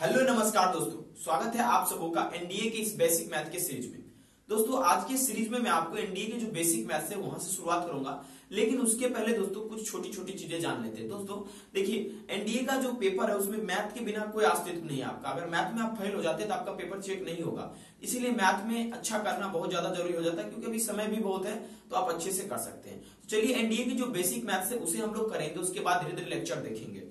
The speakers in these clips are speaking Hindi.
हेलो नमस्कार दोस्तों, स्वागत है आप सबों का एनडीए के इस बेसिक मैथ के सीरीज में। दोस्तों आज की सीरीज में मैं आपको एनडीए के जो बेसिक मैथ्स है वहां से शुरुआत करूंगा, लेकिन उसके पहले दोस्तों कुछ छोटी छोटी चीजें जान लेते हैं। दोस्तों देखिए, एनडीए का जो पेपर है उसमें मैथ के बिना कोई अस्तित्व नहीं है आपका। अगर मैथ में आप फेल हो जाते हैं तो आपका पेपर चेक नहीं होगा। इसीलिए मैथ में अच्छा करना बहुत ज्यादा जरूरी हो जाता है, क्योंकि अभी समय भी बहुत है तो आप अच्छे से कर सकते हैं। तो चलिए एनडीए की जो बेसिक मैथ्स है उसे हम लोग करेंगे, उसके बाद धीरे धीरे लेक्चर देखेंगे।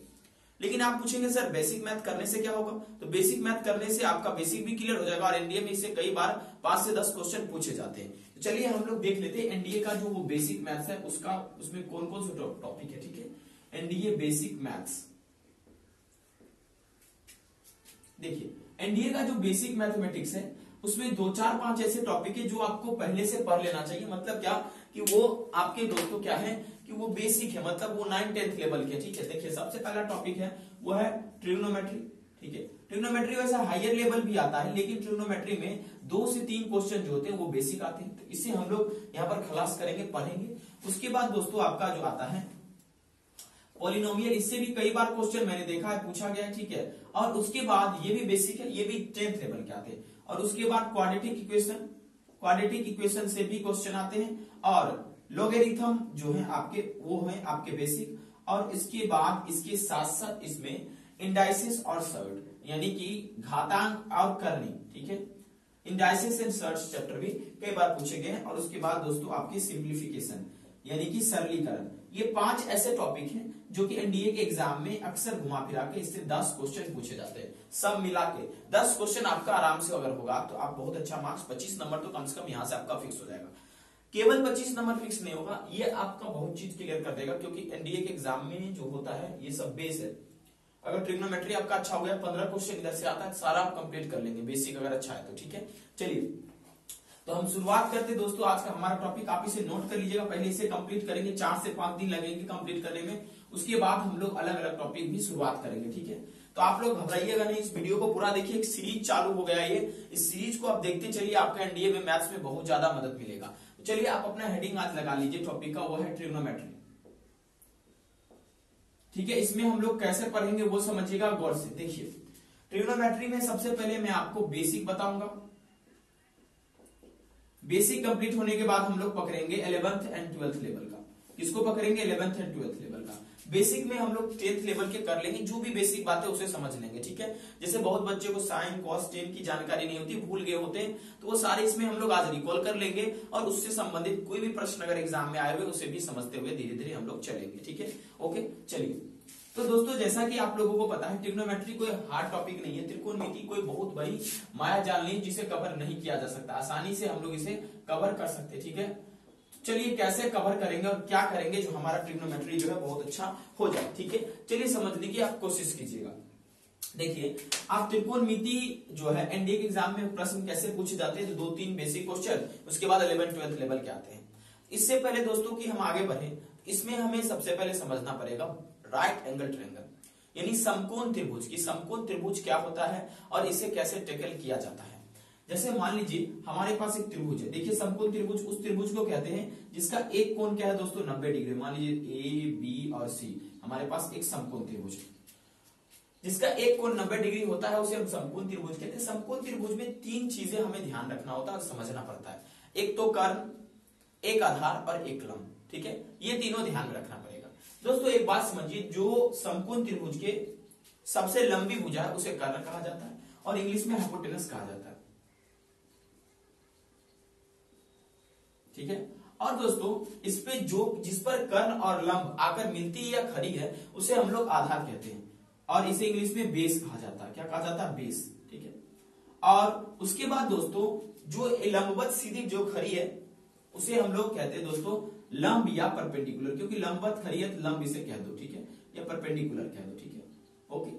लेकिन आप पूछेंगे सर बेसिक मैथ करने से क्या होगा? तो बेसिक मैथ करने से आपका बेसिक भी क्लियर हो जाएगा और एनडीए में इससे कई बार 5 से 10 क्वेश्चन पूछे जाते हैं। तो चलिए हम लोग देख लेते हैं एनडीए का जो वो बेसिक मैथ्स है उसका, उसमें कौन कौन से टॉपिक है। ठीक है, एनडीए बेसिक मैथ्स। देखिए एनडीए का जो बेसिक मैथमेटिक्स है उसमें 2 4 5 ऐसे टॉपिक है जो आपको पहले से पढ़ लेना चाहिए। मतलब क्या कि वो आपके दोस्तों क्या है कि वो बेसिक है, मतलब वो 9th-10th लेवल के। ठीक है, देखिए सबसे पहला टॉपिक है वो है ट्रिग्नोमेट्री। ठीक है, ट्रिग्नोमेट्री वैसे हायर लेवल भी आता है, लेकिन ट्रिग्नोमेट्री में 2 से 3 क्वेश्चन जो होते हैं वो बेसिक आते हैं। तो इसे हम लोग यहाँ पर खलास करेंगे, पढ़ेंगे। उसके बाद दोस्तों आपका जो आता है पॉलिनोमियल, इससे भी कई बार क्वेश्चन मैंने देखा है पूछा गया है। ठीक है, और उसके बाद ये भी बेसिक है, ये भी 10th लेवल के आते हैं। और उसके बाद क्वाड्रेटिक इक्वेशन, क्वाड्रेटिक इक्वेशन से भी क्वेश्चन आते हैं। और लॉगरिथम जो है आपके, वो है आपके बेसिक। और इसके बाद इसके साथ साथ इसमें इंडाइसिस और सर्ट, यानी कि घातांक और करनी। ठीक है, इंडाइसिस एंड सर्ट चैप्टर भी कई बार पूछे गए हैं। और उसके बाद दोस्तों आपकी सिंप्लीफिकेशन, यानी कि सरलीकरण। ये 5 ऐसे टॉपिक हैं जो कि एनडीए के एग्जाम में अक्सर घुमा फिरा के इससे 10 क्वेश्चन पूछे जाते हैं। सब मिला के 10 क्वेश्चन आपका आराम से अगर होगा तो आप बहुत अच्छा मार्क्स, 25 नंबर तो कम से कम यहां से आपका फिक्स हो जाएगा। केवल 25 नंबर फिक्स नहीं होगा, ये आपका बहुत चीज क्लियर कर देगा, क्योंकि एनडीए के एग्जाम में जो होता है ये सब बेस है। अगर ट्रिग्नोमेट्री आपका अच्छा हो गया, 15 क्वेश्चन इधर से आता है, सारा आप कंप्लीट कर लेंगे बेसिक अगर अच्छा है तो। ठीक है, चलिए तो हम शुरुआत करते हैं दोस्तों। आज का हमारा टॉपिक आप इसे नोट कर लीजिएगा, पहले इसे कंप्लीट करेंगे, 4 से 5 दिन लगेंगे कंप्लीट करने में। उसके बाद हम लोग अलग अलग टॉपिक भी शुरुआत करेंगे। ठीक है, तो आप लोग घबराइएगा नहीं, इस वीडियो को पूरा देखिए। एक सीरीज चालू हो गया है, ये इस सीरीज को आप देखते चलिए, आपका एनडीए में मैथ्स में बहुत ज्यादा मदद मिलेगा। तो चलिए आप अपना हेडिंग आज लगा लीजिए टॉपिक का, वो है ट्रिग्नोमेट्री। ठीक है, इसमें हम लोग कैसे पढ़ेंगे वो समझिएगा गौर से। देखिए ट्रिग्नोमेट्री में सबसे पहले मैं आपको बेसिक बताऊंगा। बेसिक कंप्लीट होने के बाद हम लोग पकड़ेंगे 11th एंड 12th लेवल का। किसको पकड़ेंगे? 11th एंड 12th लेवल का। बेसिक में हम लोग 10th लेवल के कर लेंगे, जो भी बेसिक बात है उसे समझ लेंगे। ठीक है, जैसे बहुत बच्चे को साइन कॉस टेन की जानकारी नहीं होती, भूल गए होते हैं, तो वो सारे इसमें हम लोग आज रिकॉल कर लेंगे। और उससे संबंधित कोई भी प्रश्न अगर एग्जाम में आए हुए उसे भी समझते हुए धीरे धीरे हम लोग चलेंगे। ठीक है, ओके चलिए। तो दोस्तों जैसा कि आप लोगों को पता है, ट्रिग्नोमेट्री कोई हार्ड टॉपिक नहीं है। त्रिकोणमिति कोई बहुत बड़ी माया जाल नहीं जिसे कवर नहीं किया जा सकता, आसानी से हम लोग इसे कवर कर सकते। ठीक है, चलिए कैसे कवर करेंगे और क्या करेंगे जो हमारा ट्रिग्नोमेट्री जो है बहुत अच्छा हो जाए। ठीक है, चलिए समझने की आप कोशिश कीजिएगा। देखिए आप त्रिकोणमिति जो है एनडीए के एग्जाम में प्रश्न कैसे पूछे जाते हैं, तो 2-3 बेसिक क्वेश्चन, उसके बाद 11th-12th लेवल के आते हैं। इससे पहले दोस्तों कि हम आगे बढ़े, इसमें हमें सबसे पहले समझना पड़ेगा राइट एंगल ट्रायंगल, यानी समकोण त्रिभुज की समकोण त्रिभुज क्या होता है और इसे कैसे टैकल किया जाता है। जैसे मान लीजिए हमारे पास एक त्रिभुज है। देखिए समकोण त्रिभुज उस त्रिभुज को कहते हैं जिसका एक कोण क्या है दोस्तों, 90 डिग्री। मान लीजिए ए बी और सी, हमारे पास एक समकोण त्रिभुज है जिसका एक कोण 90 डिग्री होता है, उसे हम समकोण त्रिभुज कहते हैं। समकोण त्रिभुज में 3 चीजें हमें ध्यान रखना होता है और समझना पड़ता है। एक तो कर्ण, एक आधार और एक लंब। ठीक है, ये तीनों ध्यान में रखना पड़ेगा। दोस्तों एक बात समझिए, जो समकोण त्रिभुज के सबसे लंबी भुजा है उसे कर्ण कहा जाता है और इंग्लिश में हाइपोटेनस कहा जाता है। ठीक है, और दोस्तों इस पे जो जिस पर कर्ण और लंब आकर मिलती है या खड़ी है उसे हम लोग आधार कहते हैं, और इसे इंग्लिश में बेस कहा जाता है। क्या कहा जाता है? बेस। ठीक है, और उसके बाद दोस्तों जो लंबवत सीधी जो खड़ी है उसे हम लोग कहते हैं दोस्तों लंब या परपेंडिकुलर, क्योंकि लंबवत खड़ी है तो लंब इसे कह दो। ठीक है, या परपेंडिकुलर कह दो। ठीक है, ओके।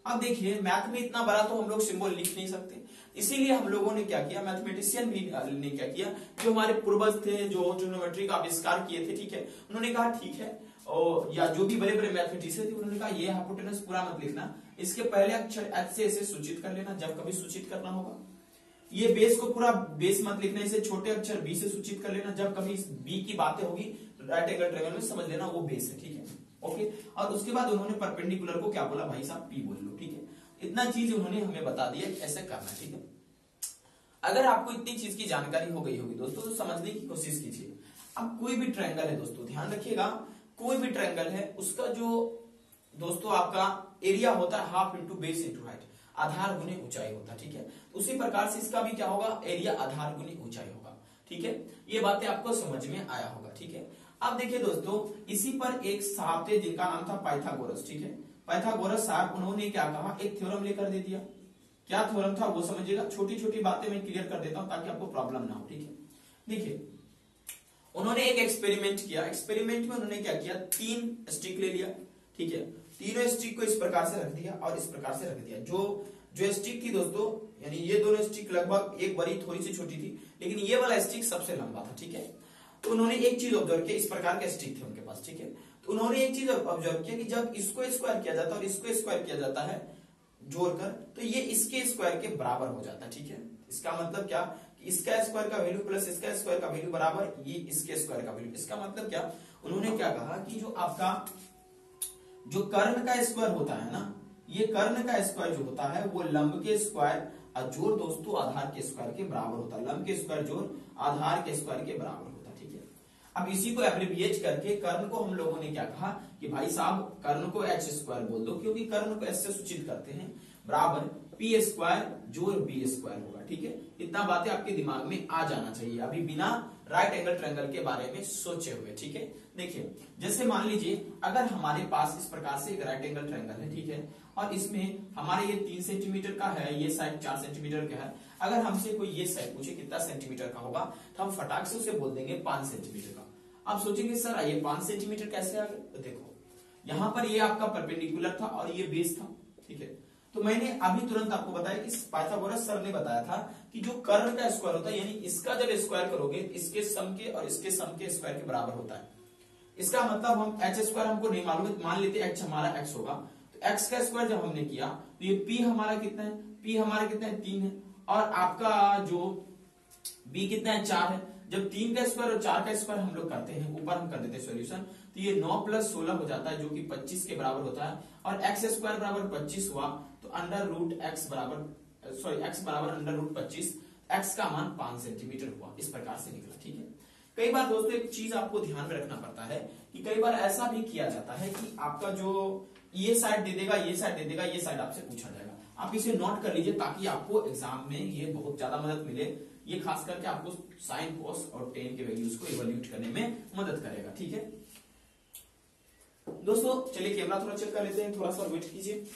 अब देखिए मैथ में इतना बड़ा तो हम लोग सिंबल लिख नहीं सकते, इसीलिए हम लोगों ने क्या किया, मैथमेटिशियन भी ने क्या किया, जो हमारे पूर्वज थे जो ट्रिग्नोमेट्री का आविष्कार किए थे। ठीक है, उन्होंने कहा ठीक है, और या जो भी बड़े बड़े मैथमेटिशियन थे उन्होंने कहा ये हाइपोटेनस पूरा मत लिखना, इसके पहले अक्षर एच से ऐसे सूचित कर लेना जब कभी सूचित करना होगा। ये बेस को पूरा बेस मत लिखना, इसे छोटे अक्षर बी से सूचित कर लेना जब कभी बी की बातें होगी राइट एंगल ट्रायंगल में, समझ लेना वो बेस है। ठीक है, ओके। और उसके बाद उन्होंने परपेंडिकुलर को क्या बोला भाई साहब, पी बोल लो। ठीक है, इतना चीज उन्होंने हमें बता दिया कि ऐसे करना है, ठीक है। अगर आपको इतनी चीज की जानकारी हो गई होगी दोस्तों तो समझने की कोशिश कीजिए। अब कोई भी ट्रायंगल है दोस्तों, ध्यान रखिएगा, कोई भी ट्रायंगल है उसका जो दोस्तों आपका एरिया होता है half into base into height, आधार गुने ऊंचाई होता है, ठीक है। उसी प्रकार से इसका भी क्या होगा, एरिया आधार गुने ऊंचाई होगा, ठीक है। ये बातें आपको समझ में आया होगा, ठीक है। अब देखिए दोस्तों, इसी पर एक साहब थे जिनका नाम था पाइथागोरस, ठीक है। पाइथागोरस साहब, उन्होंने क्या कहा, एक थ्योरम लेकर दे दिया। क्या थ्योरम था वो समझिएगा, छोटी छोटी बातें मैं क्लियर कर देता हूं ताकि आपको प्रॉब्लम ना हो, ठीक है। देखिए, उन्होंने एक एक्सपेरिमेंट किया। एक्सपेरिमेंट में उन्होंने क्या किया, 3 स्टिक ले लिया, ठीक है। तीनों स्टिक को इस प्रकार से रख दिया और इस प्रकार से रख दिया। जो स्टिक थी दोस्तों, यानी ये दोनों स्टिक लगभग एक बड़ी थोड़ी सी छोटी थी, लेकिन ये वाला स्टिक सबसे लंबा था, ठीक है। तो उन्होंने एक चीज ऑब्जर्व किया, इस प्रकार के स्टिक थे उनके पास, ठीक है। तो उन्होंने एक चीज ऑब्जर्व किया कि जब इसको स्क्वायर किया जाता है और इसको स्क्वायर किया जाता है जोड़कर, तो ये इसके स्क्वायर के बराबर हो जाता है, ठीक है। इसका मतलब क्या, कि इसका स्क्वायर का वैल्यू प्लस इसका स्क्वायर का वैल्यू बराबर ये इसके स्क्वायर का वैल्यू। इसका मतलब क्या, उन्होंने क्या कहा कि जो आपका जो कर्ण का स्क्वायर होता है ना, ये कर्ण का स्क्वायर जो होता है वो लंब के स्क्वायर और जोड़ दोस्तों आधार के स्क्वायर के बराबर होता है। लंब के स्क्वायर जोड़ आधार के स्क्वायर के बराबर होता है, ठीक है। अब इसी को एब्रिविएट करके कर्ण को हम लोगों ने क्या कहा कि भाई साहब कर्ण को एच स्क्वायर बोल दो, क्योंकि कर्ण को एच से सूचित करते हैं, बराबर पी स्क्वायर जोड़ बी स्क्वायर होगा, ठीक है। इतना बातें आपके दिमाग में आ जाना चाहिए अभी बिना राइट एंगल ट्रायंगल के बारे में सोचे हुए, ठीक है। देखिए, जैसे मान लीजिए अगर हमारे पास इस प्रकार से एक राइट एंगल ट्रायंगल है, ठीक है, और इसमें हमारे ये 3 सेंटीमीटर का है, ये साइड 4 सेंटीमीटर का है। अगर हमसे कोई ये साइड पूछे कितना सेंटीमीटर का होगा, तो हम फटाक से उसे बोल देंगे 5 सेंटीमीटर का। आप सोचेंगे सर ये 5 सेंटीमीटर कैसे आ गया, तो देखो यहाँ पर ये आपका परपेंडिकुलर था और ये बेस था, ठीक है। तो मैंने अभी तुरंत आपको बताया कि पाइथागोरस सर ने बताया था कि जो कर्ण का स्क्वायर होता है, यानी इसका जब स्क्वायर करोगे इसके सम के और इसके सम के स्क्वायर के बराबर होता है। इसका मतलब हम एच स्क्वायर हमको नहीं मालूम है, मान लेते एच हमारा एक्स होगा, तो एक्स का स्क्वायर जब हमने किया तो ये पी हमारा कितना है, पी हमारा कितना है 3 है, और आपका जो बी कितना है 4 है। जब 3 का स्क्वायर और 4 का स्क्वायर हम लोग करते हैं, ऊपर हम कर देते हैं सॉल्यूशन, तो ये 9 + 16 हो जाता है जो कि 25 के बराबर होता है, और एक्स स्क्वायर बराबर 25 हुआ, तो अंडर रूट एक्स बराबर अंडर रूट 25, एक्स का मान 5 सेंटीमीटर हुआ, इस प्रकार से निकला, ठीक है। कई बार दोस्तों एक चीज आपको ध्यान में रखना पड़ता है कि कई बार ऐसा भी किया जाता है कि आपका जो ये साइड दे देगा, ये साइड दे देगा, ये साइड आपसे पूछा जाएगा। आप इसे नोट कर लीजिए ताकि आपको एग्जाम में ये बहुत ज्यादा मदद मिले। ये खास करके आपको साइन कोस और टेन के वैल्यूज को इवैल्यूएट करने में मदद करेगा, ठीक है दोस्तों। चलिए कैमरा थोड़ा चेक कर लेते हैं, थोड़ा सा वेट कीजिए।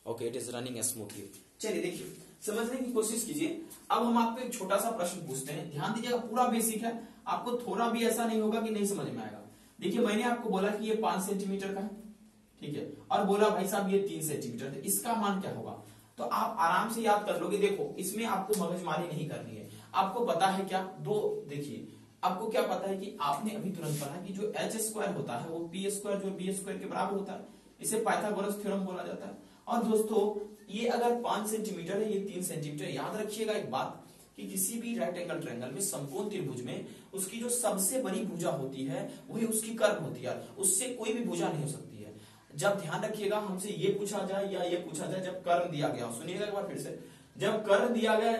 Okay, it is running smoothly. चलिए देखिए, समझने की कोशिश कीजिए। अब हम आपको एक छोटा सा प्रश्न पूछते हैं, ध्यान दीजिएगा, पूरा बेसिक है, आपको थोड़ा भी ऐसा नहीं होगा कि नहीं समझ में आएगा। देखिए, मैंने आपको बोला कि ये 5 सेंटीमीटर का है, ठीक है, और बोला भाई साहब ये 3 सेंटीमीटर, तो इसका मान क्या होगा, तो आप आराम से याद कर लोगे। देखो, इसमें आपको मगजमारी नहीं करनी है, आपको पता है क्या, देखिए आपको क्या पता है कि आपने अभी तुरंत पढ़ा कि जो एच स्क्वायर होता है वो पी स्क्वायर जो बी स्क्वायर के बराबर होता है, इसे पाइथागोरस थ्योरम बोला जाता है। और दोस्तों ये अगर 5 सेंटीमीटर है, ये 3 सेंटीमीटर, याद रखिएगा एक बात कि किसी भी राइट एंगल ट्रायंगल में समकोण त्रिभुज में उसकी जो सबसे बड़ी भुजा होती है वही उसकी कर्म होती है, उससे कोई भी भुजा नहीं हो सकती है। जब ध्यान रखिएगा हमसे ये पूछा जाए या ये पूछा जाए, जब कर्म दिया गया, सुनिएगा एक बार फिर से, जब कर्म दिया गया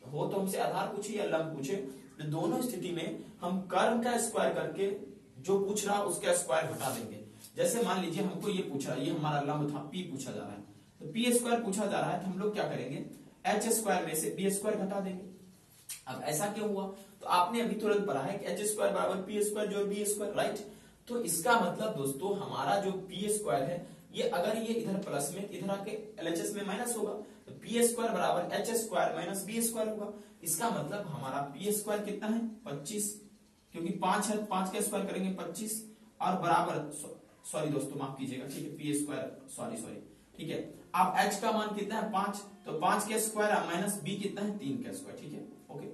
हो तो हमसे आधार पूछे या लंब पूछे, तो दोनों स्थिति में हम कर्म का स्क्वायर करके जो पूछ रहा उसका स्क्वायर घटा देंगे। जैसे मान लीजिए हमको ये पूछा, ये हमारा लंब था, पी पूछा जा रहा है, तो पी स्क्वायर पूछा जा रहा है, तो हम लोग क्या करेंगे, एच स्क्वायर में से बी स्क्वायर घटा देंगे। अब ऐसा क्यों हुआ, तो आपने अभी तुरंत पढ़ा है कि एच स्क्वायर बराबर पी स्क्वायर जो बी स्क्वायर, राइट। तो इसका मतलब दोस्तों हमारा जो पी स्क्वायर है, ये अगर ये इधर प्लस में, इधर आके एलएचएस में माइनस होगा, तो पी स्क्वायर बराबर H square minus B square होगा। इसका मतलब हमारा पी स्क्वायर कितना है 25, क्योंकि 5 है, 5 का स्क्वायर करेंगे 25, और बराबर, सॉरी दोस्तों माफ कीजिएगा, ठीक है, पी स्क्वायर, सॉरी, ठीक है। अब एच का मान कितना है 5, तो 5 का स्क्वायर माइनस बी कितना है 3 का स्क्वायर, ठीक है, ओके।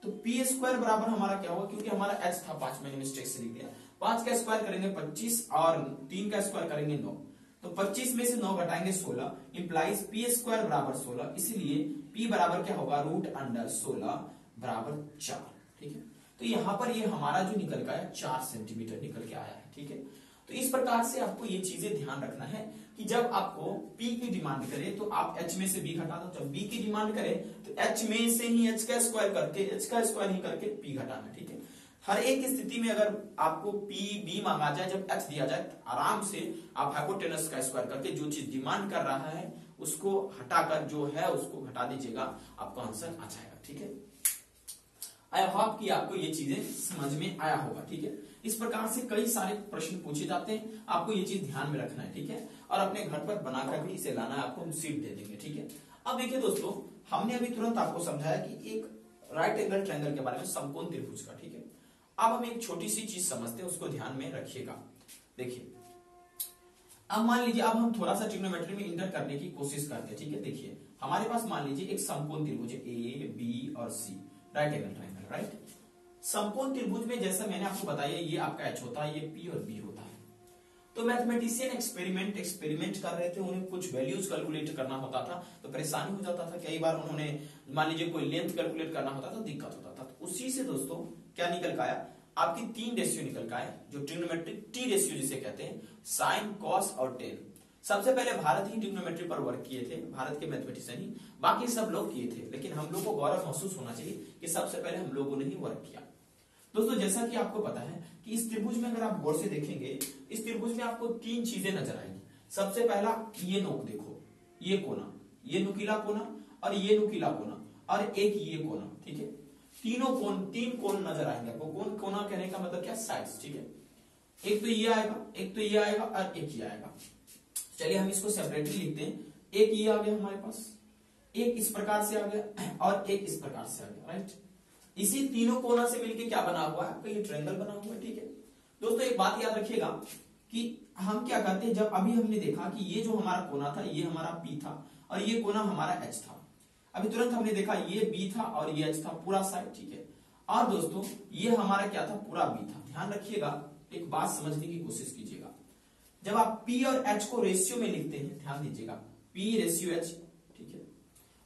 तो पी स्क्वायर बराबर हमारा क्या होगा, क्योंकि हमारा एच था 5, मैंने मिस्टेक से लिख दिया, 5 का स्क्वायर करेंगे 25 और 3 का स्क्वायर करेंगे 9, तो 25 में से 9 घटाएंगे 16, इंप्लाइज पी स्क्वायर बराबर 16, इसलिए पी बराबर क्या होगा, रूट अंडर 16 बराबर 4, ठीक है। तो यहां पर ये हमारा जो निकल का है 4 सेंटीमीटर निकल के आया है, ठीक है। तो इस प्रकार से आपको ये चीजें ध्यान रखना है कि जब आपको P की डिमांड करे तो आप H में से B घटा दो, जब B की डिमांड करे तो H में से ही H का स्क्वायर करके H का स्क्वायर ही करके P घटाना, ठीक है। हर एक स्थिति में अगर आपको P B मांगा जाए, जब H दिया जाए तो आराम से आप हाइपोटेनस का स्क्वायर करके जो चीज डिमांड कर रहा है उसको हटाकर जो है उसको घटा दीजिएगा, आपका आंसर आ जाएगा, ठीक है। आई होप कि आपको ये चीजें समझ में आया होगा, ठीक है। इस प्रकार से कई सारे प्रश्न पूछे जाते हैं, आपको ये चीज ध्यान में रखना है, ठीक है। और अपने घर पर बनाकर भी इसे लाना है, आपको हम सीट दे देंगे, ठीक है। अब देखिए दोस्तों, हमने अभी तुरंत आपको समझाया कि एक राइट एंगल ट्रायंगल के बारे में, समकोण त्रिभुज का, ठीक है। अब हम एक छोटी सी चीज समझते हैं, उसको ध्यान में रखिएगा। देखिए अब मान लीजिए, अब हम थोड़ा सा ट्रिग्नोमेट्री में इंटर करने की कोशिश करते हैं, ठीक है। देखिए हमारे पास मान लीजिए एक समकोण त्रिभुज है ए बी और सी, राइट एंगल ट्रायंगल, राइट। समकोण त्रिभुज में जैसा मैंने आपको बताया ये आपका एच होता है, ये पी और बी होता है। तो मैथमेटिशियन एक्सपेरिमेंट कर रहे थे, उन्हें कुछ वैल्यूज कैलकुलेट करना होता था तो परेशानी हो जाता था, कई बार उन्होंने मान लीजिए कोई लेंथ कैलकुलेट करना होता था, दिक्कत होता था। तो उसी से दोस्तों क्या निकल का आया, आपकी 3 रेशियो निकल का है, जो ट्रिग्नोमेट्रिक टी रेशियो जिसे कहते हैं, साइन कॉस और टेन। सबसे पहले भारत ही ट्रिग्नोमेट्री पर वर्क किए थे, भारत के मैथमेटिशियन ही, बाकी सब लोग किए थे, लेकिन हम लोग को गौरव महसूस होना चाहिए कि सबसे पहले हम लोगों ने ही वर्क किया। दोस्तों जैसा कि आपको पता है कि इस त्रिभुज में अगर आप गौर से देखेंगे, इस त्रिभुज में आपको 3 चीजें नजर आएंगी। सबसे पहला ये नोक देखो, ये कोना, ये नुकीला कोना और ये नुकीला कोना और एक ये कोना, ठीक है। तीनों कोण, 3 कोण नजर आएंगे आपको। कोण, कोना कहने का मतलब क्या, साइड्स, ठीक है। एक तो ये आएगा, एक तो ये आएगा और एक ये आएगा। चलिए हम इसको सेपरेटली लिखते हैं। एक ये आ गया हमारे पास, एक इस प्रकार से आ गया और एक इस प्रकार से आ गया, राइट। इसी तीनों कोना से मिलके क्या बना हुआ है, आपका ये ट्रायंगल बना हुआ है, ठीक है। दोस्तों एक बात याद रखिएगा कि हम क्या करते हैं, जब अभी हमने देखा कि ये जो हमारा कोना था ये हमारा P था और ये कोना हमारा H था। अभी तुरंत हमने देखा ये B था और ये H था, पूरा साइड, ठीक है। और दोस्तों ये हमारा क्या था, पूरा B था। ध्यान रखिएगा, एक बात समझने की कोशिश कीजिएगा। जब आप P और H को रेशियो में लिखते हैं, ध्यान दीजिएगा, P रेशियो H, ठीक है।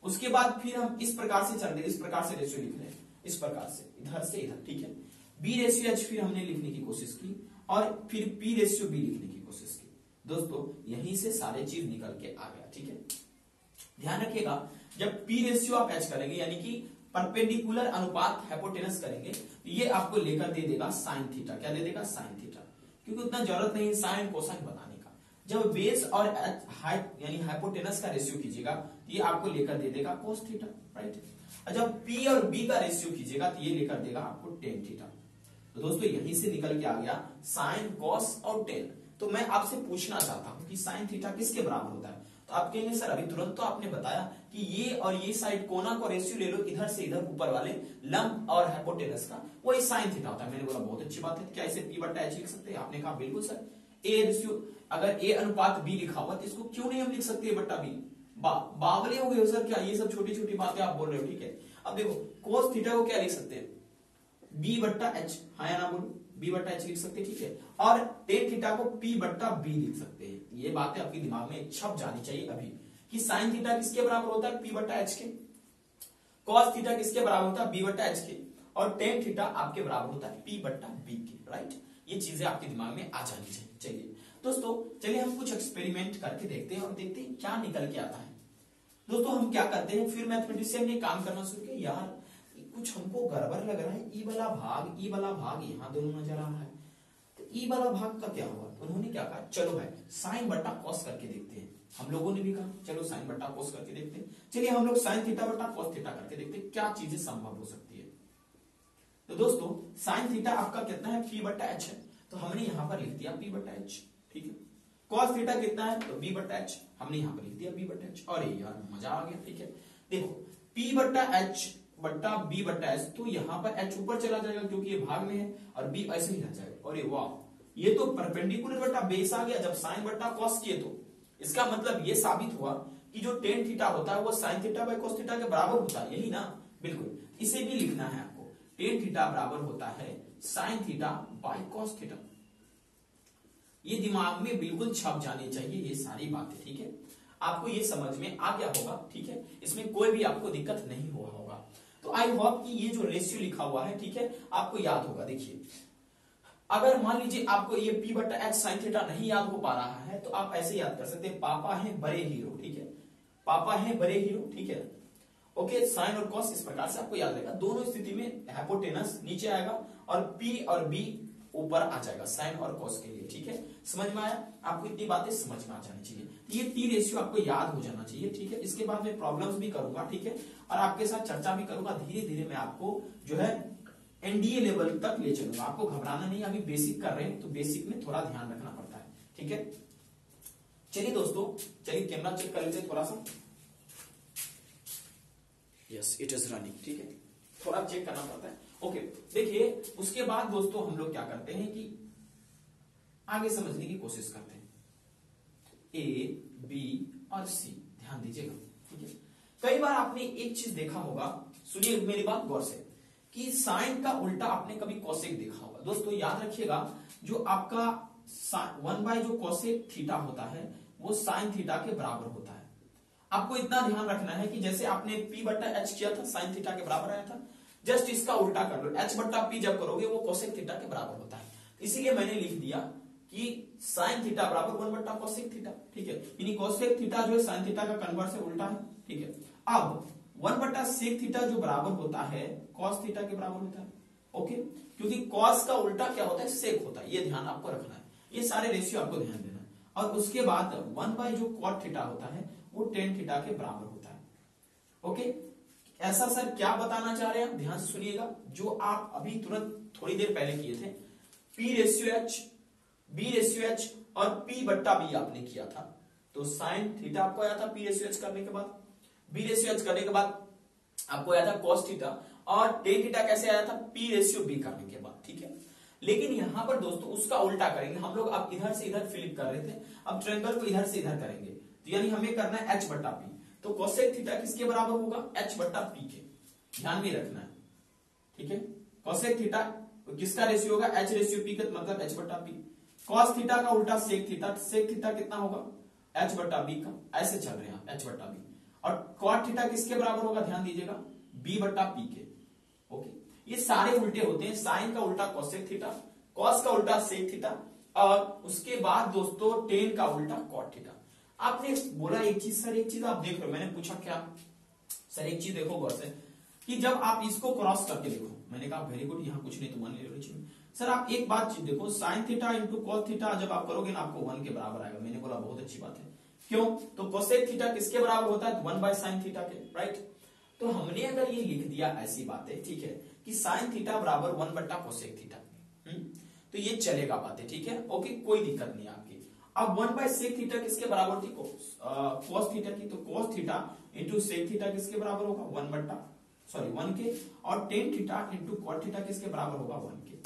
उसके बाद फिर हम इस प्रकार से चल रहे, इस प्रकार से रेशियो लिख रहे हैं, इस प्रकार से इधर से इधर, ठीक है। B रेशियो H फिर हमने लिखने की कोशिश की और फिर P रेशियो B लिखने की कोशिश की। दोस्तों यहीं से सारे चीज निकल के आ गया, ठीक है। ध्यान रखिएगा, जब P रेशियो आप H करेंगे यानी कि परपेंडिकुलर अनुपात हाइपोटेनस करेंगे, तो ये आपको लेकर दे देगा साइन थीटा। क्या दे देगा, साइन थीटा, क्योंकि उतना जरूरत नहीं साइन कोसाइन बताने का। जब बेस और हाइट यानी हाइपोटेनस का रेशियो कीजिएगा तो ये आपको लेकर दे देगा कोस थीटा, राइट। जब P और B का रेशियो कीजिएगा तो ये लेकर देगा आपको टेन थीटा। तो दोस्तों यहीं से निकल के आ गया साइन कॉस और टेन। तो मैं आपसे पूछना चाहता हूं कि साइन थीटा किसके बराबर होता है, तो आप कहेंगे सर अभी तुरंत तो आपने बताया कि ये और ये साइड कोना को रेशियो ले लो, इधर से इधर ऊपर वाले लंब और हाइपोटेनस का, वही साइन थीटा होता है। मैंने बोला बहुत अच्छी बात है, क्या इसे P बटा H लिख सकते हैं? आपने कहा बिल्कुल सर। ए रेशियो, अगर A अनुपात B लिखा हुआ तो इसको क्यों नहीं हम लिख सकते A बटा B? बावले हो गए हो सर क्या, ये सब छोटी छोटी बातें आप बोल रहे हो, ठीक है। अब देखो कोस थीटा को क्या लिख सकते हैं, B बट्टा H, हाँ या ना बोलो, B बट्टा H लिख सकते हैं, ठीक है। और टेन थीटा को P बट्टा B लिख सकते हैं। ये बातें आपके दिमाग में छप जानी चाहिए अभी, कि साइन थीटा किसके बराबर होता है, P बट्टा H के। कॉस थीटा किसके बराबर होता है, B बट्टा H के। और टेन थीटा आपके बराबर होता है P बट्टा B के, राइट। ये चीजें आपके दिमाग में आ जानी चाहिए। चलिए दोस्तों, चलिए हम कुछ एक्सपेरिमेंट करके देखते हैं और देखते हैं क्या निकल के आता है। दोस्तों हम क्या करते हैं, फिर मैथमेटिशियन ने काम करना शुरू किया, यार कुछ हमको गड़बड़ लग रहा है, ई वाला भाग यहाँ दोनों नजर आ रहा है, तो ई वाला भाग का क्या हुआ। तो उन्होंने क्या कहा, चलो भाई साइन बट्टा कॉस करके देखते हैं। हम लोगों ने भी कहा चलो साइन बट्टा कॉस करके देखते हैं। चलिए हम लोग साइन थीटा बट्टा कॉस थीटा करके देखते हैं क्या चीजें संभव हो सकती है। तो दोस्तों साइन थीटा आपका कितना है, P बट्टा H है, तो हमने यहां पर लिख दिया P बट्टा H, ठीक है। कॉस थीटा कितना है, तो B बट्टा H, हमने यहां पर लिख दिया B बट्टा H। और यार मजा आ गया, ठीक है। देखो P बट्टा H बट्टा B बट्टा H, तो यहां पर H ऊपर चला जाएगा क्योंकि ये भाग में है और B ऐसे ही रह जाएगा। और ये वाह, ये तो परपेंडिकुलर बट्टा बेस आ गया जब साइन बट्टा कॉस किए। तो इसका मतलब ये साबित हुआ कि जो टेन थीटा होता है वो sine theta by cos theta के बराबर होता है, यही ना, बिल्कुल। इसे भी लिखना है आपको, टेन थीटा बराबर होता है sine theta by cos theta. ये दिमाग में बिल्कुल छप जानी चाहिए ये सारी बातें, ठीक है। आपको ये समझ में आ गया होगा, ठीक है, इसमें कोई भी आपको दिक्कत नहीं हुआ होगा। तो आई होप कि ये जो रेशियो लिखा हुआ है, ठीक है, आपको याद होगा। देखिए अगर मान लीजिए आपको ये P बटा एच साइन थीटा नहीं याद हो पा रहा है तो आप ऐसे याद कर सकते हैं, पापा है बड़े हीरो, ठीक है, पापा है बड़े हीरो, ठीक है। ओके, साइन और कॉस इस प्रकार से आपको याद रहेगा। दोनों स्थिति में हाइपोटेनस नीचे आएगा और P और B ऊपर आ जाएगा साइन और कॉस के लिए, ठीक है। समझ में आया? आपको इतनी बातें समझ में आ जानी चाहिए। ये टी रेशियो आपको याद हो जाना चाहिए, ठीक है। इसके बाद मैं प्रॉब्लम्स भी करूंगा, ठीक है, और आपके साथ चर्चा भी करूंगा। धीरे धीरे मैं आपको जो है एनडीए लेवल तक ले चलूंगा। आपको घबराना नहीं, अभी बेसिक कर रहे हैं तो बेसिक में थोड़ा ध्यान रखना पड़ता है, ठीक है। चलिए दोस्तों, चलिए कैमरा चेक कर लेते हैं थोड़ा सा। यस, इट इज रनिंग, ठीक है, थोड़ा चेक करना पड़ता है। ओके, देखिए उसके बाद दोस्तों हम लोग क्या करते हैं कि आगे समझने की कोशिश करते हैं। ए, बी और सी, ध्यान दीजिएगा, ठीक है। कई बार आपने एक चीज देखा होगा, सुनिए मेरी बात गौर से, कि साइन का उल्टा आपने कभी कोसेक देखा होगा। दोस्तों याद रखिएगा, जो आपका 1 बाय जो कोसेक थीटा होता है वो साइन थीटा के बराबर होता है। आपको इतना ध्यान रखना है कि जैसे आपने P बट्टा एच किया था, साइन थीटा के बराबर आया था, जस्ट इसका उल्टा कर लो, H बट्टा P जब करोगे वो कोसेक थीटा के बराबर होता है। इसीलिए मैंने लिख दिया कि साइन थीटा बराबर 1 बट्टा कोसेक थीटा, ठीक है। यानी कोसेक थीटा जो है साइन थीटा का कन्वर्स है, उल्टा है, ठीक है। अब 1 बट्टा सेक थीटा जो बराबर होता है कॉस थीटा के बराबर होता है, ओके, क्योंकि कॉस का उल्टा क्या होता है, सेक होता है। ये ध्यान आपको रखना है, ये सारे रेशियो आपको ध्यान देना है। और उसके बाद 1 बाय जो कॉट थीटा होता है वो टेन थीटा के बराबर होता है, ओके। ऐसा सर क्या बताना चाह रहे हैं आप, ध्यान से सुनिएगा। जो आप अभी तुरंत थोड़ी देर पहले किए थे, P ratio H, B ratio H और P बट्टा B आपने किया था, तो साइन थीटा आपको आया था P रेशियो एच करने के बाद, B रेशियो एच करने के बाद आपको आया था कॉस थीटा, और टेन थीटा कैसे आया था, P रेशियो B करने के बाद, ठीक है। लेकिन यहां पर दोस्तों उसका उल्टा करेंगे हम लोग। अब इधर से इधर फ्लिप कर रहे थे, अब ट्रायंगल को इधर से इधर करेंगे, तो यानी हमें करना है H बट्टा P। तो कोसेक थीटा किसके बराबर होगा, H बट्टा P के, ध्यान में रखना है, ठीक है। कोसेक थीटा किसका रेशियो होगा, H रेशियो P का, मतलब H बट्टा P। कॉस थीटा का उल्टा सेक थीटा, सेक थीटा कितना होगा, H बट्टा B का, ऐसे चल रहे हैं H बट्टा B। और कॉट थीटा किसके बराबर होगा, ध्यान दीजिएगा, B बट्टा P के, ओके। ये सारे उल्टे होते हैं, साइन का उल्टा कोसेक थीटा, कॉस का उल्टा सेक थीटा, और उसके बाद दोस्तों टेन का उल्टा कॉट थीटा। आपने बोला एक चीज, सर एक चीज आप देख रहे हो, मैंने पूछा क्या, सर एक चीज देखो गौर से, कि जब आप इसको क्रॉस करके देखो, मैंने कहा वेरी गुड, यहाँ कुछ नहीं तो मान ले। सर आप एक बात चीज देखो, sine theta into cos theta जब आप करोगे ना आपको 1 के बराबर आएगा। मैंने बोला बहुत अच्छी बात है, क्यों, तो कोसेक थीटा किसके बराबर होता है, 1 बाय साइन थीटा के, राइट। तो हमने अगर ये लिख दिया ऐसी बातें, ठीक है, कि साइन थीटा बराबर 1 बट्टा कोसेक थीटा, तो ये चलेगा बातें, ठीक है, ओके, कोई दिक्कत नहीं आपकी। अब 1 बाय सेक थीटा किसके बराबर थी, कॉस थीटा की, तो cos theta into sec theta किसके बराबर होगा, 1 के, और tan theta into cot theta किसके बराबर होगा, 1 के।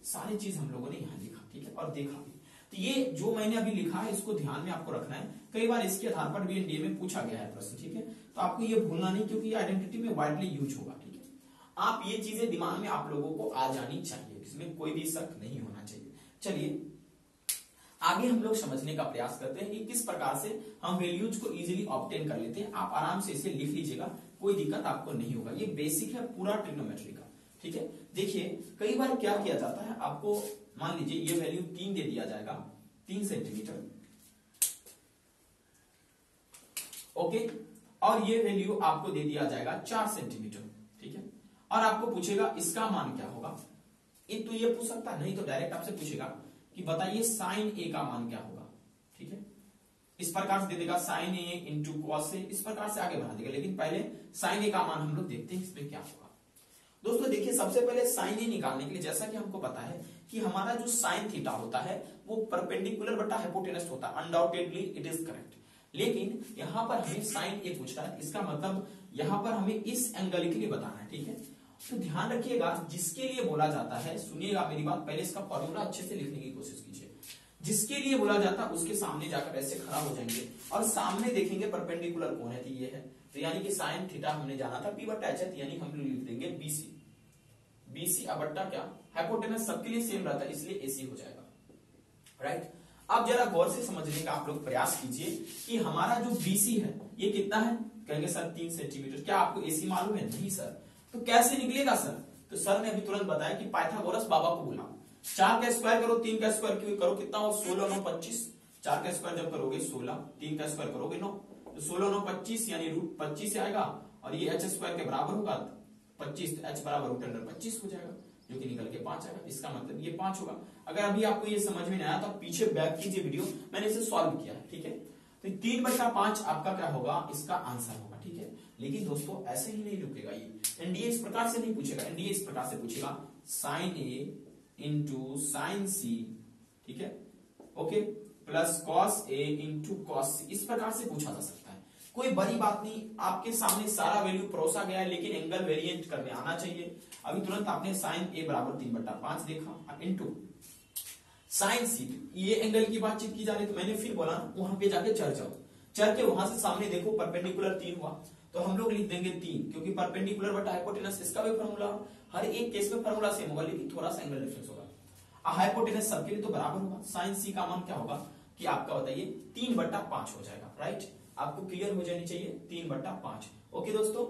सारी चीज हम लोगों ने यहां लिखा, ठीक है, और देखा भी। तो ये जो मैंने अभी लिखा है इसको ध्यान में आपको रखना है, कई बार इसके आधार पर भी एनडीए में पूछा गया है प्रश्न, ठीक है। तो आपको ये भूलना नहीं, क्योंकि ये आइडेंटिटी में वाइडली यूज होगा, ठीक है। आप ये चीजें दिमाग में आप लोगों को आ जानी चाहिए, इसमें कोई भी शक नहीं होना चाहिए। चलिए आगे हम लोग समझने का प्रयास करते हैं कि किस प्रकार से हम वैल्यूज को इजीली ऑब्टेन कर लेते हैं। आप आराम से इसे लिख लीजिएगा, कोई दिक्कत आपको नहीं होगा। ये बेसिक है पूरा ट्रिग्नोमेट्री का, ठीक है। देखिए कई बार क्या किया जाता है, आपको मान लीजिए ये वैल्यू 3 दे दिया जाएगा, 3 सेंटीमीटर, ओके, और ये वैल्यू आपको दे दिया जाएगा 4 सेंटीमीटर, ठीक है। और आपको पूछेगा इसका मान क्या होगा, एक तो ये पूछ सकता नहीं, तो डायरेक्ट आपसे पूछेगा कि बताइए साइन ए का मान क्या होगा, ठीक है। इस प्रकार से दे देगा sign A into cos A, इस प्रकार से आगे बढ़ा देगा। लेकिन पहले साइन ए का मान हम लोग देखते हैं इसमें क्या होगा। दोस्तों देखिए सबसे पहले साइन ए निकालने के लिए, जैसा कि हमको पता है कि हमारा जो साइन थीटा होता है वो परपेंडिकुलर बटा हाइपोटेनस होता है, अनडाउटेडली इट इज करेक्ट। लेकिन यहां पर हमें साइन ए पूछ रहा है, इसका मतलब यहां पर हमें इस एंगल के लिए बताना है, ठीक है। तो ध्यान रखिएगा, जिसके लिए बोला जाता है, सुनिएगा मेरी बात, पहले इसका फॉर्मूला अच्छे से लिखने की कोशिश कीजिए। जिसके लिए बोला जाता है उसके सामने जाकर ऐसे खड़ा हो जाएंगे और सामने देखेंगे परपेंडिकुलर कौन है, तो ये है। तो यानी कि साइन थीटा हमने जाना था P बट्टा H, यानी हम लोग लिख देंगे BC अब बट्टा क्या, हाइपोटेनस सबके लिए सेम रहता है इसलिए AC हो जाएगा, राइट। अब जरा गौर से समझने का आप लोग प्रयास कीजिए कि हमारा जो BC है ये कितना है, कहेंगे सर 3 सेंटीमीटर। क्या आपको AC मालूम है, नहीं सर, तो कैसे निकलेगा सर, तो सर ने अभी तुरंत बताया कि पाइथागोरस बाबा को बुलाओ। 4 का स्क्वायर करो, 3 का स्क्वायर करो, कितना हो 16 9 25। 4 का स्क्वायर जब करोगे 16, 3 का स्क्वायर करोगे 9, तो 16 9 25 यानी रूट 25 से आएगा, और ये h स्क्वायर के बराबर होगा 25, तो h बराबर रूट अंडर 25 हो जाएगा, जो कि निकल के 5 आएगा। इसका मतलब ये 5 होगा। अगर अभी आपको ये समझ में नहीं आया तो आप पीछे बैक कीजिए वीडियो, मैंने इसे सॉल्व किया है, ठीक है। तो 3/5 आपका क्या होगा, इसका आंसर होगा, ठीक है। लेकिन दोस्तों ऐसे ही नहीं रुकेगा, ये एनडीए इस प्रकार से नहीं पूछेगा, एनडीए इस प्रकार से पूछेगा साइन ए इंटू साइन सी, ठीक है, okay, plus cos A into cos सी, इस प्रकार से पूछा जा सकता है। कोई बड़ी बात नहीं, आपके सामने सारा वैल्यू परोसा गया है, लेकिन एंगल वेरिएंट करने आना चाहिए। अभी तुरंत आपने साइन ए बराबर 3/5 देखा, इंटू साइन सी, ये एंगल की बातचीत की जा रही है, तो मैंने फिर बोला वहां पे जाके चढ़ जाओ, चढ़ के वहां से सामने देखो परपेंडिकुलर 3 हुआ, तो हम लोग लिख देंगे 3, क्योंकि परपेंडिकुलर बटा हाइपोटेनस इसका भी फॉर्मूला, हर एक केस में फॉर्मूला सेम होगा, लेकिन थोड़ा सा एंगल डिफरेंस होगा। हाइपोटेनस सबके लिए तो बराबर होगा, साइन सी का मान क्या होगा कि आपका बताइए 3/5 हो जाएगा, राइट। आपको क्लियर हो जानी चाहिए 3/5। ओके दोस्तों,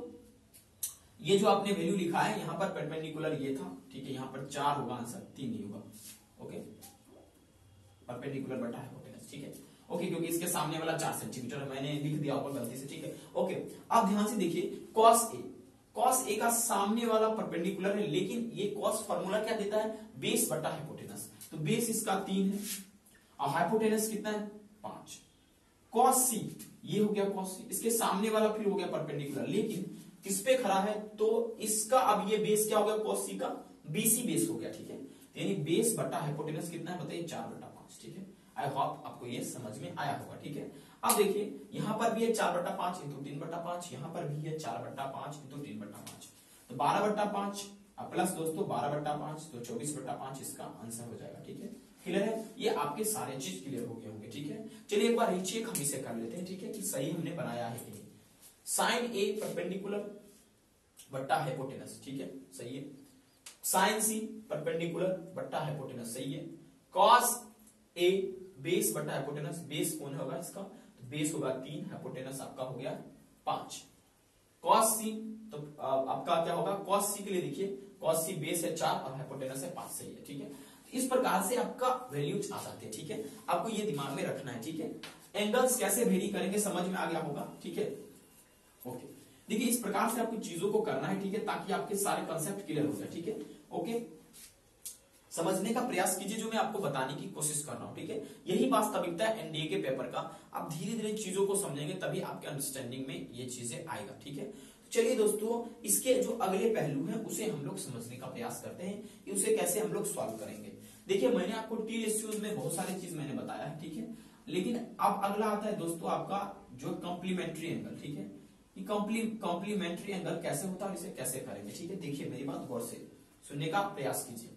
ये जो आपने वैल्यू लिखा है यहाँ पर परपेंडिकुलर ये था, ठीक है, यहाँ पर 4 होगा आंसर, 3 नहीं होगा, ओके, परपेंडिकुलर बटा हाइपोटेनस, ठीक है, ओके, क्योंकि इसके सामने वाला 4 सेंटीमीटर मैंने लिख दिया ऊपर गलती से, ठीक है, ओके। अब ध्यान से देखिए कॉस ए का सामने वाला परपेंडिकुलर है, लेकिन ये कॉस फार्मूला क्या देता है, बेस बटा हाइपोटेनस, तो बेस इसका 3 है और हाइपोटेनस कितना है 5। कॉस सी, ये हो गया कॉस सी, इसके सामने वाला फिर हो गया परपेंडिकुलर, लेकिन किस पे खड़ा है, तो इसका अब ये बेस क्या हो गया, कॉस सी का बीसी बेस हो गया, ठीक है, यानी बेस बटा हाइपोटेनस कितना है बताइए 4/5, ठीक है। आई होप आपको ये समझ में आया होगा, ठीक है। अब देखिए यहां पर भी है 4/5 इंटू 3/5, यहां पर भी है 4/5 इंटू 3/5, तो 12/5 प्लस दोस्तों 12/5, तो 24/5 इसका आंसर हो जाएगा, ठीक है। क्लियर है, ये आपके सारे चीज क्लियर हो गए होंगे, ठीक है। चलिए एक बार रीचेक हम इसे कर लेते हैं, ठीक है, कि सही हमने बनाया है कि नहीं। साइन ए परपेंडिकुलर बट्टा हाइपोटेनस, ठीक है, सही है। साइन सी परपेंडिकुलर बट्टा हाइपोटेनस, सही है। कॉस ए बेस बट्टा हाइपोटेनस, बेस कौन होगा इसका, तो बेस होगा 3, हाइपोटेनस आपका हो गया 5। कॉस सी, तो आपका क्या होगा, कॉस सी के लिए देखिए, कॉस सी बेस है 4 और हाइपोटेनस है 5, सही है, ठीक है। इस प्रकार से आपका वैल्यूज आ जाते हैं, ठीक है, आपको ये दिमाग में रखना है, ठीक है। एंगल्स कैसे वेरी करेंगे समझ में आ गया होगा, ठीक है, ओके। देखिए इस प्रकार से आपको चीजों को करना है, ठीक है, ताकि आपके सारे कंसेप्ट क्लियर हो जाए, ठीक है, ओके। समझने का प्रयास कीजिए जो मैं आपको बताने की कोशिश कर रहा हूं, ठीक है। यही वास्तविकता है एनडीए के पेपर का, आप धीरे धीरे चीजों को समझेंगे तभी आपके अंडरस्टैंडिंग में ये चीजें आएगा, ठीक है। चलिए दोस्तों, इसके जो अगले पहलू हैं उसे हम लोग समझने का प्रयास करते हैं कि उसे कैसे हम लोग सॉल्व करेंगे। देखिए मैंने आपको टी रेशियोज में बहुत सारी चीज मैंने बताया है, ठीक है, लेकिन अब अगला आता है दोस्तों आपका जो कॉम्प्लीमेंट्री एंगल, ठीक है। कॉम्प्लीमेंट्री एंगल कैसे होता है, इसे कैसे करेंगे, ठीक है। देखिए मेरी बात गौर से सुनने का प्रयास कीजिए।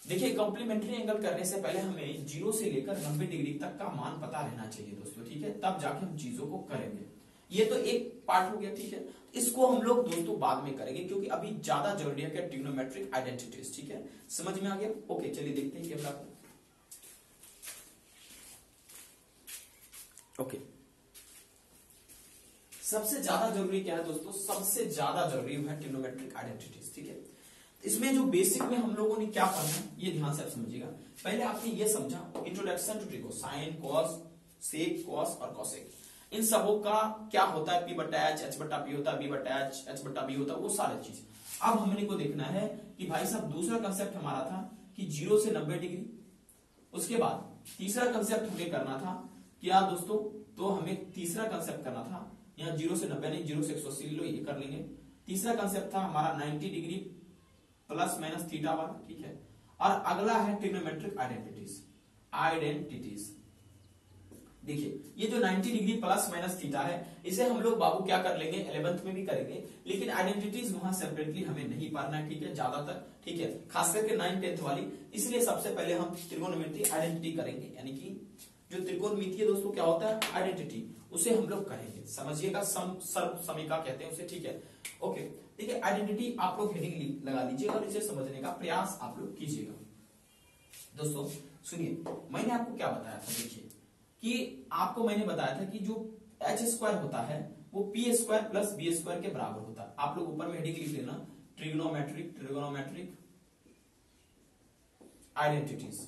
देखिए कॉम्प्लीमेंट्री एंगल करने से पहले हमें 0 से लेकर 90 डिग्री तक का मान पता रहना चाहिए दोस्तों, ठीक है, तब जाके हम चीजों को करेंगे। ये तो एक पार्ट हो गया, ठीक है। इसको हम लोग दोस्तों बाद में करेंगे, क्योंकि अभी ज्यादा जरूरी है ट्रिग्नोमेट्रिक आइडेंटिटीज, ठीक है। समझ में आ गया, ओके। चलिए देखते हैं कैमरा को, ओके। सबसे ज्यादा जरूरी क्या है दोस्तों, सबसे ज्यादा जरूरी है ट्रिग्नोमेट्रिक आइडेंटिटीज, ठीक है। इसमें जो बेसिक में हम लोगों ने क्या पढ़ना है ये ध्यान से आप समझिएगा। पहले आपने ये समझा introduction to trigo, sine, cos, sec, cos और कॉसेक, इन सबों का क्या होता है, पी बटा एच, एच बटा पी होता है, बी बटा एच बटा बी होता है, वो सारी चीज। अब हमने को देखना है कि भाई साहब दूसरा कंसेप्ट हमारा था कि 0 से 90 डिग्री, उसके बाद तीसरा कंसेप्ट हमें करना था क्या दोस्तों, तो हमें तीसरा कंसेप्ट करना था यहाँ 0 से 90 नहीं, 0 से 180 लो, ये कर लेंगे। तीसरा कंसेप्ट था हमारा 90 डिग्री प्लस माइनस थीटा वाला, ठीक है। और अगला है ट्रिग्नोमेट्रिक आइडेंटिटीज। देखिए ये जो 90 डिग्री प्लस माइनस थीटा है, इसे हम लोग बाबू क्या कर लेंगे, 11th में भी करेंगे, लेकिन आइडेंटिटीज वहां सेपरेटली हमें नहीं पढ़ना है, ठीक है, ज्यादातर, ठीक है, खास करके 9th 10th वाली। इसलिए सबसे पहले हम त्रिकोणमिति आइडेंटिटी करेंगे, यानी कि जो त्रिकोणमिति है दोस्तों क्या होता है, आइडेंटिटी, उसे हम लोग करेंगे। समझिएगा, सर्व समीका कहते हैं उसे, ठीक है, ओके। देखिए आइडेंटिटी आप लोग हेडिंग लगा लीजिएगा और इसे समझने का प्रयास आप लोग कीजिएगा। दोस्तों सुनिए, मैंने आपको क्या बताया था, देखिए कि आपको मैंने बताया था कि जो एच स्क्वायर होता है वो P square plus B square के बराबर होता है। आप लोग ऊपर में हेडिंग लिख लेना, ट्रिग्नोमेट्रिक आइडेंटिटीज।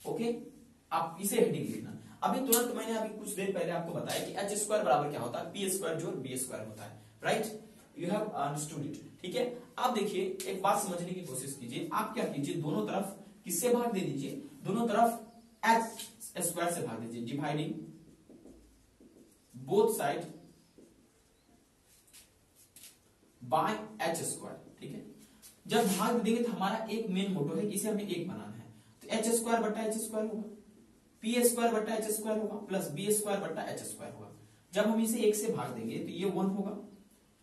ओके, आप इसे हेडिंग लिखना। अभी तुरंत मैंने अभी कुछ देर पहले आपको बताया कि एच स्क्वायर बराबर क्या होता है, पी स्क्वायर जोड़ बी स्क्वायर होता है, right, you have understood it, ठीक है। अब देखिए एक बात समझने की कोशिश कीजिए, आप क्या कीजिए, दोनों तरफ किससे भाग दे दीजिए, दोनों तरफ एच स्क्वायर से भाग दीजिए, dividing both side by H square, ठीक है। जब भाग देंगे तो हमारा एक मेन मोटो है कि इसे हमें एक बनाना है, तो एच स्क्वायर बटा एच स्क्वायर होगा, पी स्क्वायर बटा एच स्क्वायर होगा, प्लस बी स्क्वायर बटा एच स्क्वायर होगा। जब हम इसे एक से भाग देंगे तो ये 1 होगा,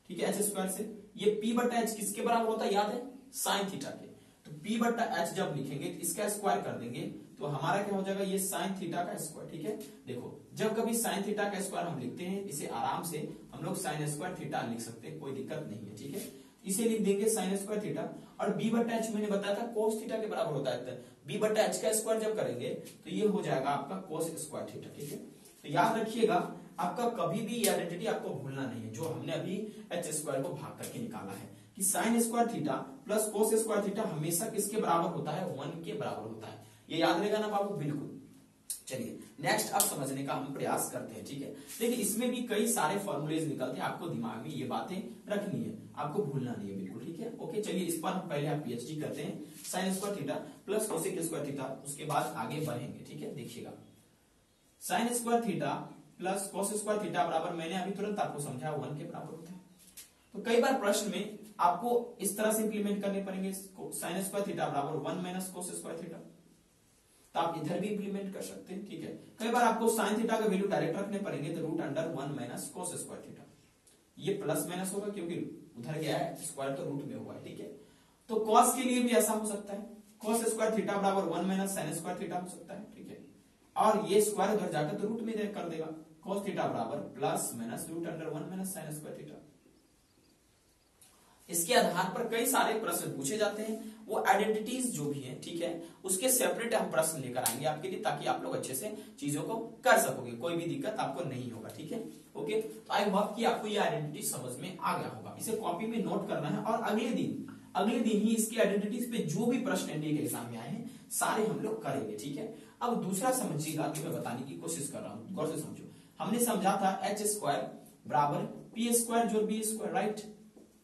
ठीक है, एच स्क्वायर से। ये p बटा एच किसके बराबर होता है, याद है, साइन थीटा के। तो p बटा एच जब लिखेंगे तो इसका स्क्वायर कर देंगे तो हमारा क्या हो जाएगा, ये साइन थीटा का स्क्वायर, ठीक है। देखो जब कभी साइन थीटा का स्क्वायर हम लिखते हैं, इसे आराम से हम लोग साइन स्क्वायर थीटा लिख सकते हैं, कोई दिक्कत नहीं है, ठीक है। इसे लिख देंगे साइन स्क्वायर थीटा, और b बटा एच मैंने बताया था कोस थीटा के बराबर होता है, b बटा एच का स्क्वायर जब करेंगे तो ये हो जाएगा आपका कोस स्क्वायर थीटा, ठीक है। तो याद रखिएगा, आपका कभी भी ये आइडेंटिटी आपको भूलना नहीं है जो हमने अभी एच स्क्वायर को भाग करके निकाला है, कि sign square theta plus cos square theta हमेशा किसके बराबर होता है, 1 के बराबर होता है। ये याद रहेगा ना बाबू, बिल्कुल। चलिए नेक्स्ट अब समझने का हम प्रयास करते हैं, ठीक है। देखिए इसमें भी कई सारे फॉर्मूलेज निकलते हैं, आपको दिमाग में ये बातें रखनी है, आपको भूलना नहीं है, बिल्कुल, ठीक है। ओके, चलिए इस पर हम पहले आप पीएचडी करते हैं, sign square theta plus cosec square theta, उसके बाद आगे बढ़ेंगे, ठीक है। देखिएगा sign square theta plus cos square theta बराबर, मैंने अभी तुरंत आपको समझाया 1 के बराबर होता है। तो कई बार प्रश्न में आपको इस तरह से इंप्लीमेंट करने पड़ेंगे, साइन स्क्वायर थीटा बराबर 1 माइनस कोस स्क्वायर थीटा, तो आप इधर भी इंप्लीमेंट कर सकते हैं, ठीक है। कई बार आपको साइन थीटा का वैल्यू डायरेक्ट रखने पड़ेंगे, तो root under 1 minus cos square theta, ये प्लस माइनस होगा क्योंकि उधर गया है, स्क्वायर तो रूट में हुआ है, ठीक है। तो कॉस के लिए भी ऐसा हो सकता है, कोस स्क्वायर थीटा बराबर 1 माइनस साइन स्क्वायर थीटा हो सकता है, ठीक है। और ये स्क्वायर उधर जाकर तो रूट में कर देगा, कोस थीटा बराबर plus minus root under 1 minus sine square theta. इसके आधार पर कई सारे प्रश्न पूछे जाते हैं, वो आइडेंटिटीज जो भी हैं, ठीक है, उसके सेपरेट हम प्रश्न लेकर आएंगे आपके लिए, ताकि आप लोग अच्छे से चीजों को कर सकोगे, कोई भी दिक्कत आपको नहीं होगा, ठीक है। ओके, तो आई होप कि आपको ये आइडेंटिटी समझ में आ गया होगा। इसे कॉपी में नोट करना है, और अगले दिन ही इसकी आइडेंटिटीज पे जो भी प्रश्न एनडीए के एग्जाम में आए हैं सारे हम लोग करेंगे, ठीक है। अब दूसरा समझिएगा, जो मैं बताने की कोशिश कर रहा हूं, गौर से समझो। हमने समझा था एच स्क्वायर बराबर पी स्क्वायर जोड़ बी स्क्वायर, राइट,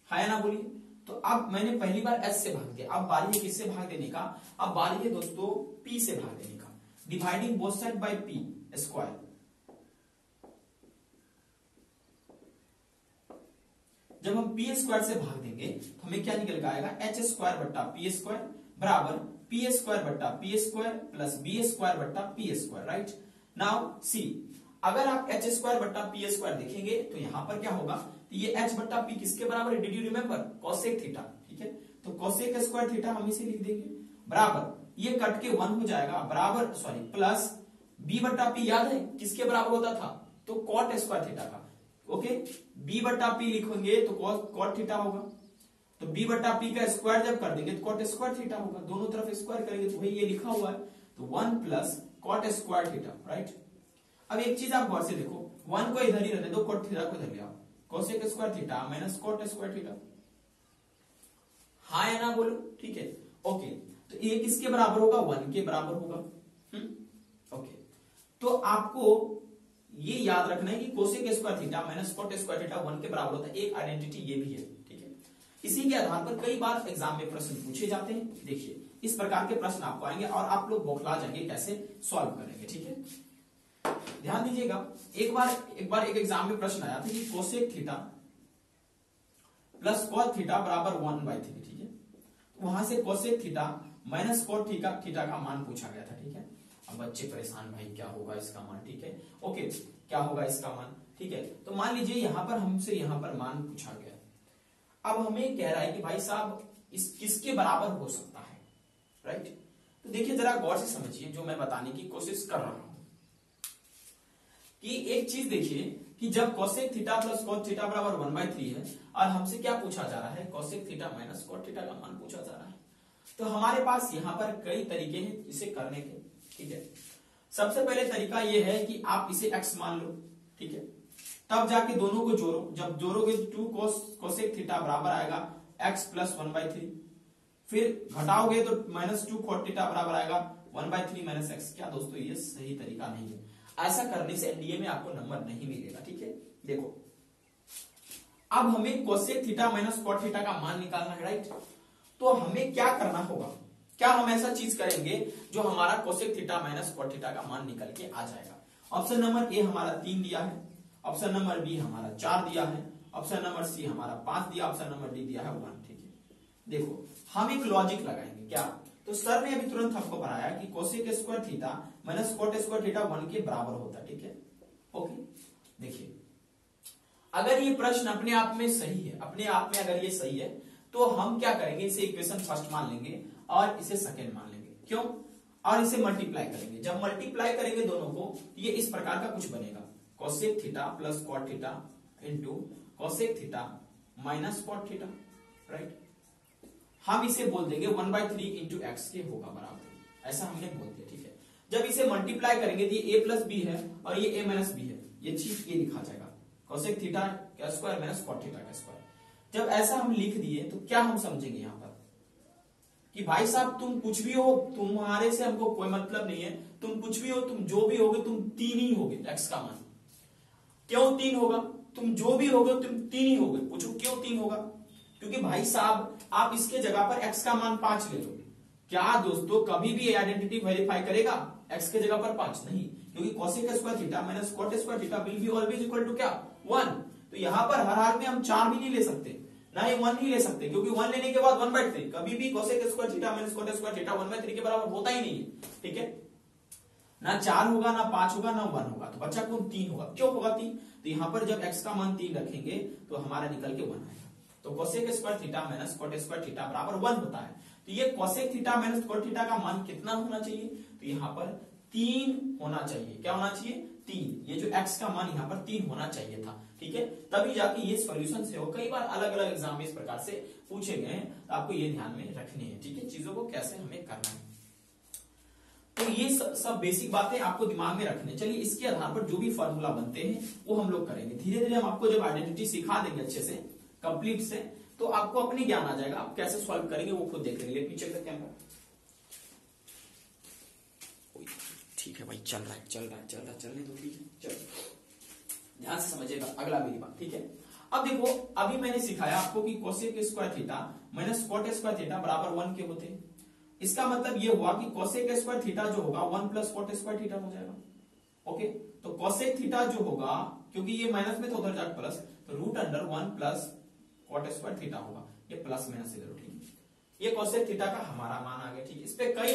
है ना, बोलिए। तो अब मैंने पहली बार एच से भाग दिया, अब बारी है किससे भाग देने का, अब बारी है दोस्तों पी से भाग देने का, dividing both side by P square. जब हम पी स्क्वायर से भाग देंगे तो हमें क्या निकल के आएगा, एच स्क्वायर बट्टा पी स्क्वायर बराबर पी स्क्वायर बट्टा P square plus B square बट्टा P square, right. Now see, अगर आप एच स्क्वायर बट्टा पी स्क्वायर देखेंगे तो यहां पर क्या होगा, तो ये एच बट्टा पी किसके बराबर है, did you remember, cosec theta, ठीक है। तो कोसेक स्क्वायर थीटा हम इसे लिख देंगे बराबर, ये कट के 1 हो जाएगा, बराबर सॉरी प्लस बी बट्टा पी, याद है किसके बराबर होता था, तो कॉट स्क्वायर थीटा का। ओके, बी बट्टा पी लिखेंगे तो कॉट थीटा होगा, तो बी बट्टा पी का स्क्वायर जब कर देंगे तो कॉट स्क्वायर थीटा होगा, दोनों तरफ स्क्वायर करेंगे तो वही ये लिखा हुआ है, तो 1 plus cot square theta, right. अब एक चीज आप गौर से देखो, 1 को इधर ही रहने दो, कॉट थीटा को इधर ले आओ, cosec square theta minus cot square theta, हाँ या ना बोलो, ठीक है। ओके, तो ये किसके बराबर होगा, 1 के बराबर होगा। ओके, तो आपको ये याद रखना है कि cosec square theta minus cot square theta 1 के बराबर होता है, एक आइडेंटिटी ये भी है, ठीक है। इसी के आधार पर कई बार एग्जाम में प्रश्न पूछे जाते हैं, देखिए इस प्रकार के प्रश्न आपको आएंगे और आप लोग बौखला जाएंगे कैसे सॉल्व करेंगे, ठीक है। ध्यान दीजिएगा, एक बार एक एग्जाम में प्रश्न आया था कि cosec theta plus cot theta बराबर 1/3, ठीक है। वहां से cosec theta minus cot theta का मान पूछा गया था, ठीक है। अब बच्चे परेशान, भाई क्या होगा इसका मान, ठीक है। ओके, क्या होगा इसका मान, ठीक है। तो मान लीजिए यहां पर हमसे यहां पर मान पूछा गया, अब हमें कह रहा है कि भाई साहब इस किसके बराबर हो सकता है, राइट। तो देखिए जरा गौर से समझिए, जो मैं बताने की कोशिश कर रहा हूं कि एक चीज देखिए कि जब cosec theta plus cot theta बराबर 1/3 है और हमसे क्या पूछा जा रहा है, cosec theta minus cot theta का मान पूछा जा रहा है, तो हमारे पास यहां पर कई तरीके हैं इसे करने के, ठीक है। सबसे पहले तरीका यह है कि आप इसे x मान लो, ठीक है, तब जाके दोनों को जोड़ो, जब जोड़ोगे 2 कोसेक थीटा बराबर आएगा एक्स प्लस 1/3, फिर घटाओगे तो -2 cot थीटा बराबर आएगा 1/3 माइनस एक्स। क्या दोस्तों ये सही तरीका नहीं है, ऐसा करने से एनडीए में आपको नंबर नहीं मिलेगा। ठीक है, देखो अब हमें cosec theta minus cot theta का मान निकालना है, राइट। तो हमें क्या करना होगा, क्या हम ऐसा चीज करेंगे जो हमारा cosec theta minus cot theta का मान निकल के आ जाएगा। ऑप्शन नंबर ए हमारा 3 दिया है, ऑप्शन नंबर बी हमारा 4 दिया है, ऑप्शन नंबर सी हमारा 5 दिया, ऑप्शन नंबर डी दिया है 1। ठीक है, देखो हम एक लॉजिक लगाएंगे। क्या, तो सर ने अभी तुरंत हमको बताया कि cosec square theta minus cot square theta 1 के बराबर होता है। ठीक है, ओके। देखिए अगर ये प्रश्न अपने आप में सही है, अपने आप में अगर ये सही है, तो हम क्या करेंगे, इसे इक्वेशन फर्स्ट मान लेंगे और इसे सेकेंड मान लेंगे। क्यों, और इसे मल्टीप्लाई करेंगे। जब मल्टीप्लाई करेंगे दोनों को, ये इस प्रकार का कुछ बनेगा, cosec theta plus cot theta into cosec theta minus cot theta, right. हम इसे बोल देंगे 1/3 इंटू एक्स के होगा बराबर, ऐसा हमने बोल दिया। ठीक है, जब इसे मल्टीप्लाई करेंगे तो ये a प्लस बी है और ये a माइनस बी है, ये चीज ये लिखा जाएगा कोसेक थीटा का स्क्वायर माइनस कॉट थीटा का स्क्वायर। जब ऐसा हम लिख दिए तो क्या हम समझेंगे यहां पर कि भाई साहब तुम कुछ भी हो, तुम्हारे से हमको कोई मतलब नहीं है, तुम कुछ भी हो, तुम जो भी होगे तुम 3 ही होगे एक्स का मान। क्यों 3 होगा, तुम जो भी होगे तुम 3 ही होगे। पूछो क्यों 3 होगा, क्योंकि भाई साहब आप इसके जगह पर x का मान 5 ले लो। क्या दोस्तों कभी भी आइडेंटिटी वेरीफाई करेगा x के जगह पर 5? नहीं, क्योंकि cosec square theta minus cot square theta will be always equal to क्या, 1। तो यहां पर हर हाल में हम 4 भी नहीं ले सकते, ना ही 1 नहीं ले सकते, क्योंकि 1 लेने के बाद 1/3 कभी भी cosec square theta minus cot square theta 1/3 के बराबर होता ही नहीं है। ठीक है, ना 4 होगा, ना 5 होगा, ना 1 होगा, तो बच्चा कौन 3 होगा। क्यों होगा 3, तो यहां पर जब x का मान 3 रखेंगे तो हमारा निकल के 1 आएगा। तो cosec square theta minus cot square theta बराबर 1 होता है। तो ये cosec theta minus cot theta का मान कितना होना चाहिए, तो यहाँ पर 3 होना चाहिए। क्या होना चाहिए, 3। ये जो x का मान यहाँ पर 3 होना चाहिए था। ठीक है, तभी जाके ये सॉल्यूशन से हो। कई बार अलग अलग एग्जाम में इस प्रकार से पूछे गए हैं, तो आपको ये ध्यान में रखनी है। ठीक है, चीजों को कैसे हमें करना है, तो ये सब बेसिक बातें आपको दिमाग में रखने। चलिए इसके आधार पर जो भी फॉर्मूला बनते हैं वो हम लोग करेंगे। धीरे धीरे हम आपको जब आइडेंटिटी सिखा देंगे अच्छे से कंप्लीट से, तो आपको अपनी ज्ञान आ जाएगा। आप कैसे सॉल्व करेंगे वो खुद देख लेंगे। Let me check the camera. ठीक है भाई, चल रहा है, चलने दो। ठीक है, चलो ध्यान से समझिएगा अगला मेरी बात। ठीक है, अब देखो अभी मैंने सिखाया आपको कि cosec square theta minus cot square theta बराबर 1 के होते हैं। इसका मतलब ये हुआ कि कोसेक स्क्वायर थीटा जो होगा 1 प्लस कॉट स्क्वायर थीटा हो जाएगा। ओके, तो कोसेक थीटा जो होगा, क्योंकि ये माइनस में तो उधर जाकर प्लस, तो root under 1 plus cot square theta होगा। ये प्लस माइनस से जरूर। ठीक है, ये कोसेक थीटा का हमारा मान आ गया। ठीक है, इस पे कई